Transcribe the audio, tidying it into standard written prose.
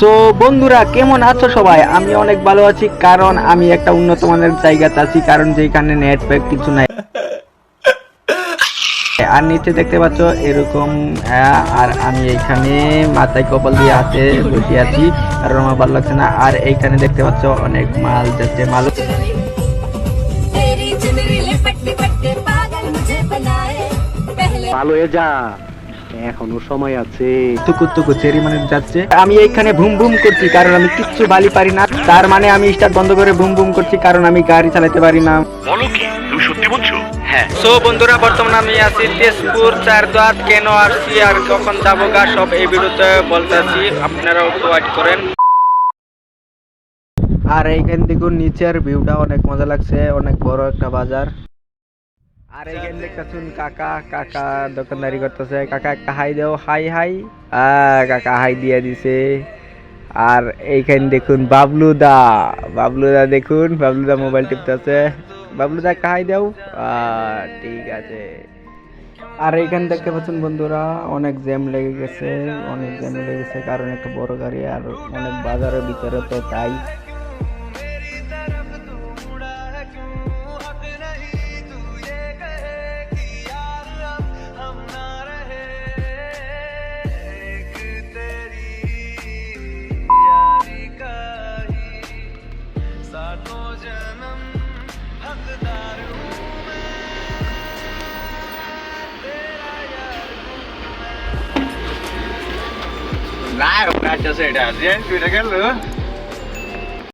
So বন্ধুরা কেমন আছো সবাই? আমি অনেক ভালো আছি, কারণ আমি একটা উন্নত মানের জায়গাতে আছি, কারণ যেখানে নেট প্যাক কিছু নাই। আর নিচে দেখতে পাচ্ছ এরকম আর আমি এইখানে মাথায় কপাল দিয়ে হাতে বসে আছি, কারণ আমার ভালো লাগছে না। আর এইখানে দেখতে পাচ্ছ অনেক মাল যাচ্ছে, মাল ভালো হয়ে যা, এখনো সময় আছে। টুকু টুকু চেরি মানে যাচ্ছে। আমি এইখানে ভুম ভুম করছি, কারণ আমি কিচ্ছু বালি পারি না। তার মানে আমি স্টার্ট বন্ধ করে ভুম ভুম করছি, কারণ আমি গাড়ি চালাতে পারি না। বলো কি তুমি সত্যি বলছো? হ্যাঁ। সো বন্ধুরা, বর্তমানে আমি আছি তেজপুর চারদুয়ার। কেন আসছি আর কখন যাবো গা, সব এই ভিডিওতে বলতেছি, আপনারাও একটু ওয়েট করেন। আর এইখান দেখুন নিচের ভিউটা অনেক মজা লাগছে, অনেক বড় একটা বাজার। আর এইখান দেখতেছুন কাকা কাকা দোকানদারি করতেছে। কাকা একটা হাই দাও, হাই হাই। কাকা হাই দিয়ে দিছে। আর এইখান দেখুন বাবলুদা, বাবলুদা দেখুন, বাবলুদা মোবাইল টিপতেছে। বাবলুদা একটা হাই দাও। ঠিক আছে। আর এইখানে দেখতে পাচ্ছেন বন্ধুরা, অনেক জ্যাম লেগে গেছে, অনেক জ্যাম লেগে গেছে, কারণ একটা বড় গাড়ি আর অনেক বাজারের ভিতরে, তো তাই। না, কাজ আছে এটা, তুই এটা গেল